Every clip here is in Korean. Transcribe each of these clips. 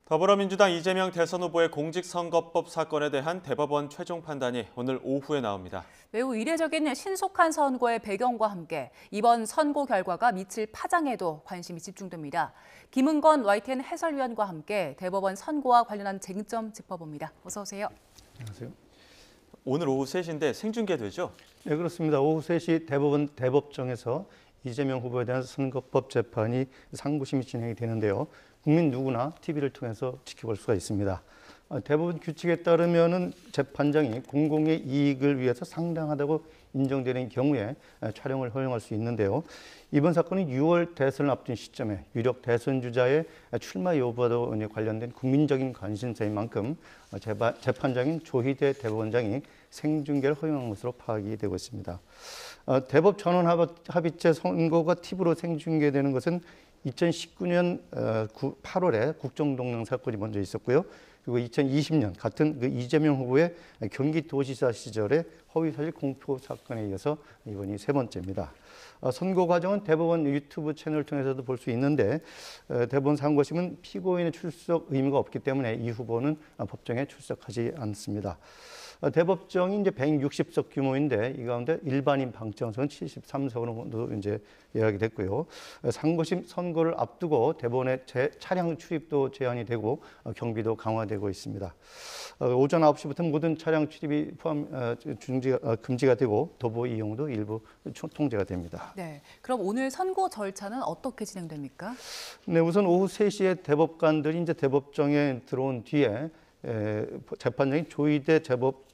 더불어민주당 이재명 대선 후보의 공직선거법 사건에 대한 대법원 최종 판단이 오늘 오후에 나옵니다. 매우 이례적인 신속한 선거의 배경과 함께 이번 선고 결과가 미칠 파장에도 관심이 집중됩니다. 김은건 YTN 해설위원과 함께 대법원 선고와 관련한 쟁점 짚어봅니다. 어서 오세요. 안녕하세요. 오늘 오후 3시인데 생중계되죠? 네, 그렇습니다. 오후 3시 대법원 대법정에서 이재명 후보에 대한 선거법 재판이 상고심이 진행이 되는데요. 국민 누구나 TV를 통해서 지켜볼 수가 있습니다. 대법원 규칙에 따르면은 재판장이 공공의 이익을 위해서 상당하다고 인정되는 경우에 촬영을 허용할 수 있는데요. 이번 사건은 6월 대선을 앞둔 시점에 유력 대선 주자의 출마 여부와도 관련된 국민적인 관심사인 만큼 재판장인 조희대 대법원장이 생중계를 허용한 것으로 파악이 되고 있습니다. 대법 전원 합의체 선고가 TV로 생중계되는 것은 2019년 8월에 국정동량 사건이 먼저 있었고요. 그리고 2020년 같은 그 이재명 후보의 경기도지사 시절의 허위사실 공표 사건에 이어서 이번이 세 번째입니다. 선고 과정은 대법원 유튜브 채널을 통해서도 볼 수 있는데 대법원 상고심은 피고인의 출석 의무가 없기 때문에 이 후보는 법정에 출석하지 않습니다. 대법정이 이제 160석 규모인데 이 가운데 일반인 방청석은 73석으로 이제 예약이 됐고요. 상고심 선고를 앞두고 대법원의 차량 출입도 제한이 되고 경비도 강화되고 있습니다. 오전 9시부터 모든 차량 출입이 금지가 되고 도보 이용도 일부 통제가 됩니다. 네, 그럼 오늘 선고 절차는 어떻게 진행됩니까? 네, 우선 오후 3시에 대법관들이 이제 대법정에 들어온 뒤에 재판장인 조희대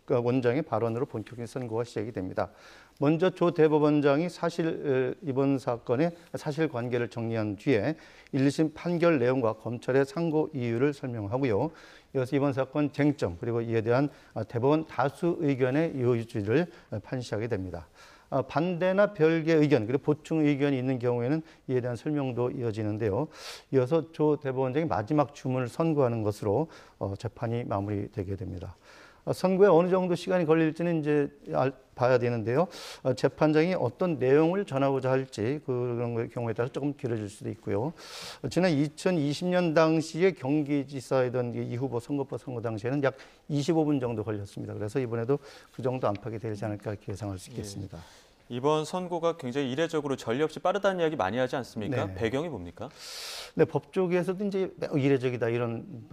원장의 발언으로 본격적인 선고가 시작이 됩니다. 먼저 조 대법원장이 이번 사건의 사실관계를 정리한 뒤에 1심 판결 내용과 검찰의 상고 이유를 설명하고요. 이어서 이번 사건 쟁점 그리고 이에 대한 대법원 다수 의견의 이유를 판시하게 됩니다. 반대나 별개의 의견 그리고 보충 의견이 있는 경우에는 이에 대한 설명도 이어지는데요. 이어서 조 대법원장이 마지막 주문을 선고하는 것으로 재판이 마무리되게 됩니다. 선고에 어느 정도 시간이 걸릴지는 이제 봐야 되는데요. 재판장이 어떤 내용을 전하고자 할지 그런 경우에 따라서 조금 길어질 수도 있고요. 지난 2020년 당시에 경기지사이던 이 후보 선거법 선고 당시에는 약 25분 정도 걸렸습니다. 그래서 이번에도 그 정도 안팎이 되지 않을까 이렇게 예상할 수 있겠습니다. 이번 선고가 굉장히 이례적으로 전례 없이 빠르다는 이야기 많이 하지 않습니까? 네. 배경이 뭡니까? 네, 법조계에서도 이제 매우 이례적이다 이런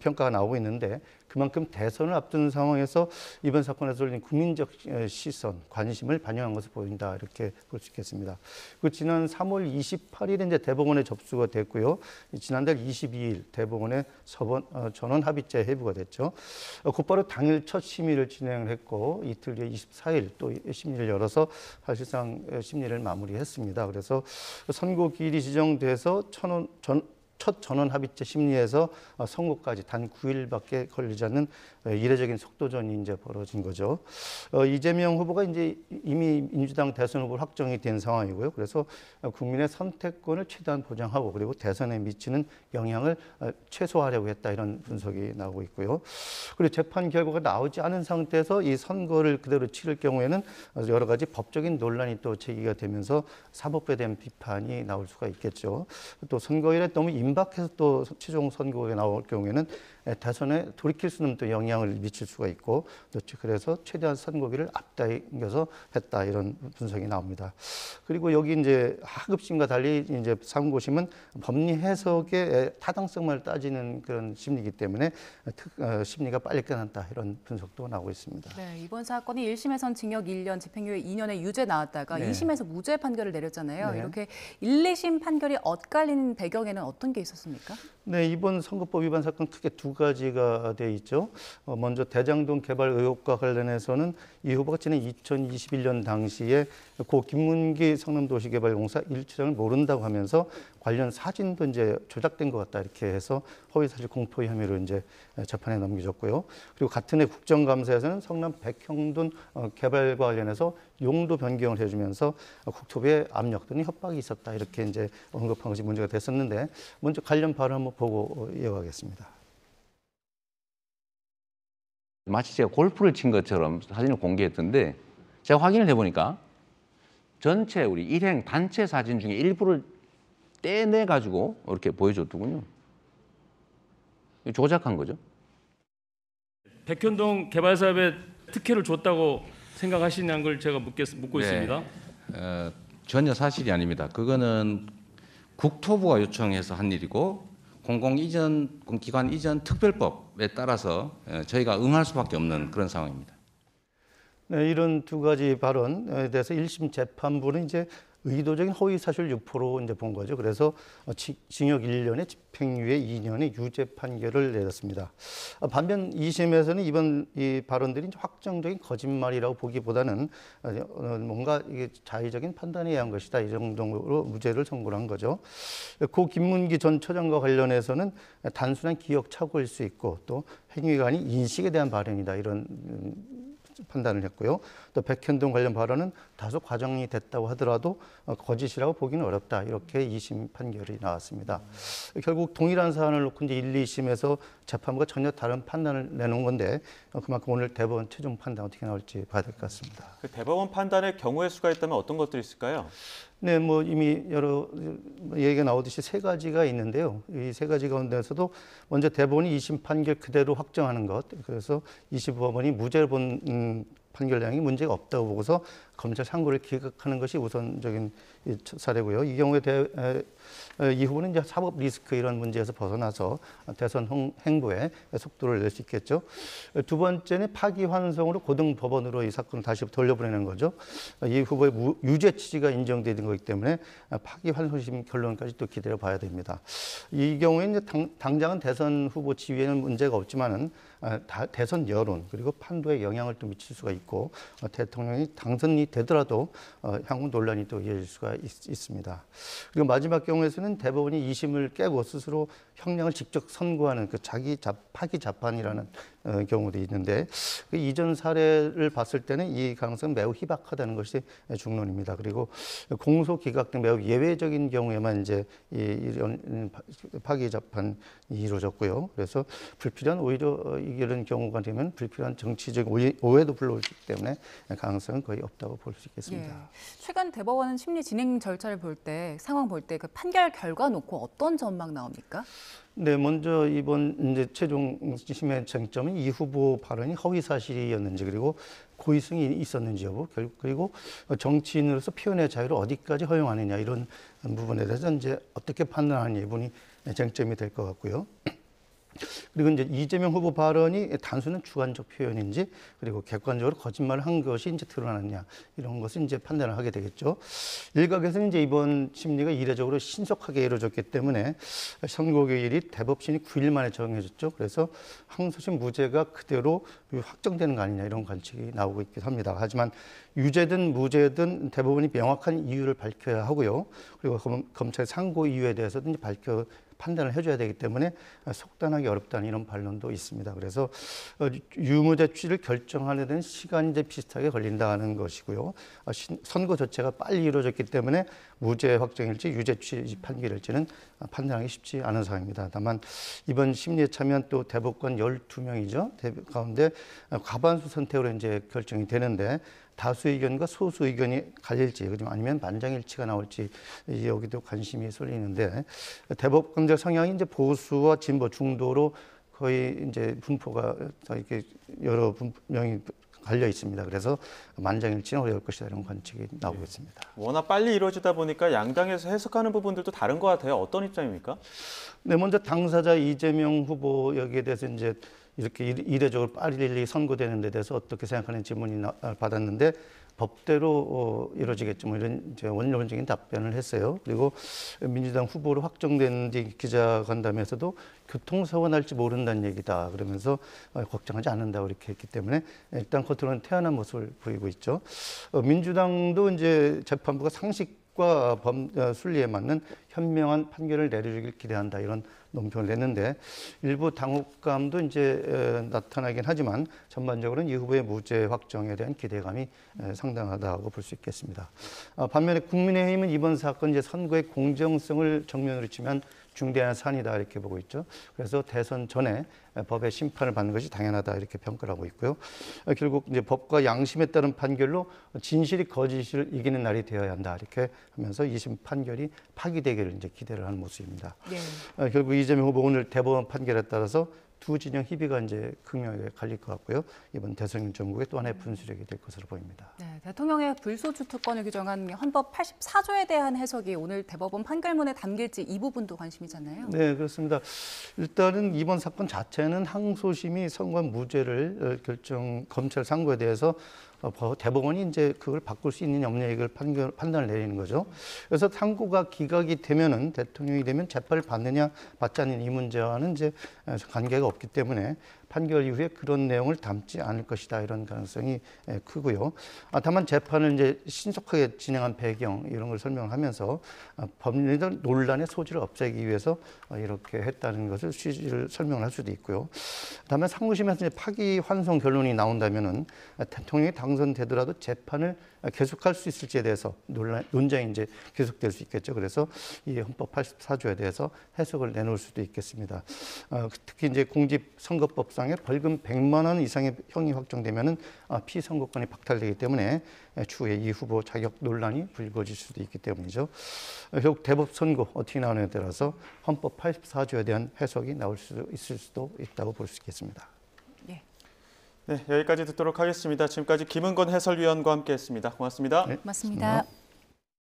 평가가 나오고 있는데 그만큼 대선을 앞둔 상황에서 이번 사건에서 열린 국민적 시선, 관심을 반영한 것을 보인다 이렇게 볼 수 있겠습니다. 그 지난 3월 28일에 이제 대법원에 접수가 됐고요. 지난달 22일 대법원에 전원 합의체 회부가 됐죠. 곧바로 당일 첫 심의를 진행을 했고 이틀 뒤에 24일 또 심리를 열어서 사실상 심리를 마무리했습니다. 그래서 선고기일이 지정돼서 첫 전원 합의체 심리에서 선고까지 단 9일밖에 걸리지 않는 이례적인 속도전이 이제 벌어진 거죠. 이재명 후보가 이제 이미 민주당 대선 후보로 확정이 된 상황이고요. 그래서 국민의 선택권을 최대한 보장하고 그리고 대선에 미치는 영향을 최소화하려고 했다 이런 분석이 나오고 있고요. 그리고 재판 결과가 나오지 않은 상태에서 이 선거를 그대로 치를 경우에는 여러 가지 법적인 논란이 또 제기가 되면서 사법부에 대한 비판이 나올 수가 있겠죠. 또 선거일에 너무 임박해서 또 최종 선거가 나올 경우에는 대선에 돌이킬 수 없는 또 영향을 미칠 수가 있고 그래서 최대한 선거기를 앞당겨서 했다 이런 분석이 나옵니다. 그리고 여기 이제 하급심과 달리 이제 상고심은 법리 해석의 타당성을 따지는 그런 심리이기 때문에 심리가 빨리 끝났다 이런 분석도 나오고 있습니다. 네, 이번 사건이 1심에선 징역 1년, 집행유예 2년의 유죄 나왔다가 네. 2심에서 무죄 판결을 내렸잖아요. 네. 이렇게 1, 2심 판결이 엇갈린 배경에는 어떤 게 있었습니까? 네, 이번 선거법 위반 사건 크게 두 가지가 돼 있죠. 먼저 대장동 개발 의혹과 관련해서는 이 후보가 지난 2021년 당시에 고 김문기 성남도시개발공사 1차장을 모른다고 하면서 관련 사진도 이제 조작된 것 같다 이렇게 해서 허위사실 공표 혐의로 이제 재판에 넘겨졌고요. 그리고 같은 해 국정감사에서는 성남 백형동 개발과 관련해서 용도 변경을 해주면서 국토부의 압력 또는 협박이 있었다 이렇게 이제 언급한 것이 문제가 됐었는데 먼저 관련 발언 한번 보고 이어가겠습니다. 마치 제가 골프를 친 것처럼 사진을 공개했던데 제가 확인을 해보니까 전체 우리 일행 단체 사진 중에 일부를 떼내 가지고 이렇게 보여줬더군요. 조작한 거죠. 백현동 개발사업에 특혜를 줬다고 생각하시냐는 걸 제가 묻고 네. 있습니다. 전혀 사실이 아닙니다. 그거는 국토부가 요청해서 한 일이고 공공기관 이전 특별법에 따라서 저희가 응할 수밖에 없는 그런 상황입니다. 네, 이런 두 가지 발언에 대해서 1심 재판부는 이제 의도적인 허위 사실 유포로 이제 본 거죠. 그래서 징역 1년에 집행유예 2년의 유죄 판결을 내렸습니다. 반면 2심에서는 이번 이 발언들이 확정적인 거짓말이라고 보기보다는 뭔가 이게 자의적인 판단에 의한 것이다. 이 정도로 무죄를 선고를 한 거죠. 고 김문기 전 처장과 관련해서는 단순한 기억 착오일 수 있고 또 행위가 아닌 인식에 대한 발언이다. 이런 판단을 했고요. 또 백현동 관련 발언은 다소 과장이 됐다고 하더라도 거짓이라고 보기는 어렵다. 이렇게 2심 판결이 나왔습니다. 결국 동일한 사안을 놓고 이제 1, 2심에서 재판부가 전혀 다른 판단을 내놓은 건데 그만큼 오늘 대법원 최종 판단 어떻게 나올지 봐야 될 것 같습니다. 그 대법원 판단에 경우의 수가 있다면 어떤 것들이 있을까요? 네, 뭐 이미 여러 얘기가 나오듯이 세 가지가 있는데요. 이 세 가지 가운데서도 먼저 대법원이 2심 판결 그대로 확정하는 것. 그래서 2심법원이 무죄를 본 판결 내용이 문제가 없다고 보고서 검찰 상고를 기각하는 것이 우선적인 사례고요. 이 경우에 이 후보는 이제 사법 리스크 이런 문제에서 벗어나서 대선 행보에 속도를 낼 수 있겠죠. 두 번째는 파기환송으로 고등법원으로 이 사건을 다시 돌려보내는 거죠. 이 후보의 유죄 취지가 인정되는 거기 때문에 파기환송심 결론까지 또 기다려 봐야 됩니다. 이 경우에 이제 당장은 대선 후보 지위에는 문제가 없지만은 대선 여론 그리고 판도에 영향을 또 미칠 수가 있고 대통령이 당선이 되더라도 향후 논란이 또 이어질 수가 있습니다. 그리고 마지막 경우에서는 대법원이 2심을 깨고 스스로 형량을 직접 선고하는 그 파기 자판이라는 경우도 있는데 그 이전 사례를 봤을 때는 이 가능성은 매우 희박하다는 것이 중론입니다. 그리고 공소 기각 등 매우 예외적인 경우에만 이제 이런 파기 자판이 이루어졌고요. 그래서 불필요한 오히려 이런 경우가 되면 불필요한 정치적 오해도 불러올 수 있기 때문에 가능성은 거의 없다고 볼 수 있겠습니다. 예. 최근 대법원은 심리 진행 절차를 볼 때 상황 볼 때 그 판결 결과 놓고 어떤 전망 나옵니까? 네, 먼저 이번 이제 최종 심의 쟁점은 이 후보 발언이 허위 사실이었는지 그리고 고의성이 있었는지 여부 그리고 정치인으로서 표현의 자유를 어디까지 허용하느냐 이런 부분에 대해서 이제 어떻게 판단하는 부분이 쟁점이 될 것 같고요. 그리고 이제 이재명 후보 발언이 단순한 주관적 표현인지 그리고 객관적으로 거짓말을 한 것이 이제 드러나느냐 이런 것을 이제 판단을 하게 되겠죠. 일각에서는 이제 이번 심리가 이례적으로 신속하게 이루어졌기 때문에 선고일이 대법원이 9일 만에 정해졌죠. 그래서 항소심 무죄가 그대로 확정되는 거 아니냐 이런 관측이 나오고 있기도 합니다. 하지만 유죄든 무죄든 대법원이 명확한 이유를 밝혀야 하고요. 그리고 검찰 상고 이유에 대해서도 이제 판단을 해줘야 되기 때문에 속단하기 어렵다는 이런 반론도 있습니다. 그래서 유무죄 취지를 결정하는 데는 시간이 이제 비슷하게 걸린다는 것이고요. 선고 자체가 빨리 이루어졌기 때문에 무죄 확정일지 유죄 취지 판결일지는 판단하기 쉽지 않은 상황입니다. 다만 이번 심리에 참여한 또 대법관 12명이죠. 가운데 과반수 선택으로 이제 결정이 되는데 다수 의견과 소수 의견이 갈릴지 아니면 만장일치가 나올지 여기도 관심이 쏠리는데 대법관들 성향이 이제 보수와 진보 중도로 거의 이제 분포가 이렇게 여러 명이 갈려 있습니다. 그래서 만장일치는 어려울 것이다 이런 관측이 나오고 있습니다. 워낙 빨리 이루어지다 보니까 양당에서 해석하는 부분들도 다른 것 같아요. 어떤 입장입니까? 네, 먼저 당사자 이재명 후보 여기에 대해서 이제 이렇게 이례적으로 빨리 선고되는 데 대해서 어떻게 생각하는 질문이 받았는데 법대로 이루어지겠죠. 뭐 이런 이제 원론적인 답변을 했어요. 그리고 민주당 후보로 확정된 뒤 기자간담회에서도 교통사고 날지 모른다는 얘기다. 그러면서 걱정하지 않는다고 이렇게 했기 때문에 일단 겉으로는 태연한 모습을 보이고 있죠. 민주당도 이제 재판부가 상식과 순리에 맞는 현명한 판결을 내려주길 기대한다 이런 논평을 냈는데 일부 당혹감도 이제 나타나긴 하지만 전반적으로는 이 후보의 무죄 확정에 대한 기대감이 상당하다고 볼 수 있겠습니다. 반면에 국민의힘은 이번 사건 이제 선거의 공정성을 정면으로 치면 중대한 사안이다 이렇게 보고 있죠. 그래서 대선 전에 법의 심판을 받는 것이 당연하다 이렇게 평가를 하고 있고요. 결국 이제 법과 양심에 따른 판결로 진실이 거짓을 이기는 날이 되어야 한다 이렇게 하면서 2심 판결이 파기되기를 이제 기대를 하는 모습입니다. 네. 결국 이재명 후보 오늘 대법원 판결에 따라서 두 진영 희비가 이제 극명하게 갈릴 것 같고요. 이번 대선 전국에 또 하나의 분수령이 될 것으로 보입니다. 네, 대통령의 불소추 특권을 규정한 헌법 84조에 대한 해석이 오늘 대법원 판결문에 담길지 이 부분도 관심이잖아요. 네, 그렇습니다. 일단은 이번 사건 자체는 항소심이 선고한 무죄를 검찰 상고에 대해서 대법원이 이제 그걸 바꿀 수 있느냐 없느냐 판단을 내리는 거죠. 그래서 상고가 기각이 되면은 대통령이 되면 재판을 받느냐 받지 않느냐 이 문제와는 이제 관계가 없기 때문에 판결 이후에 그런 내용을 담지 않을 것이다 이런 가능성이 크고요. 다만 재판을 이제 신속하게 진행한 배경 이런 걸 설명하면서 법률 논란의 소지를 없애기 위해서 이렇게 했다는 것을 취지를 설명할 수도 있고요. 다만 상고심에서 이제 파기환송 결론이 나온다면은 대통령이 당선되더라도 재판을 계속할 수 있을지에 대해서 논쟁이 이제 계속될 수 있겠죠. 그래서 이 헌법 84조에 대해서 해석을 내놓을 수도 있겠습니다. 특히 이제 공직선거법상에 벌금 100만 원 이상의 형이 확정되면은 피선거권이 박탈되기 때문에 추후에 이 후보 자격 논란이 불거질 수도 있기 때문이죠. 결국 대법 선고 어떻게 나오느냐에 따라서 헌법 84조에 대한 해석이 나올 수 있을 수도 있다고 볼 수 있겠습니다. 네, 여기까지 듣도록 하겠습니다. 지금까지 김은건 해설위원과 함께했습니다. 고맙습니다. 네, 맞습니다.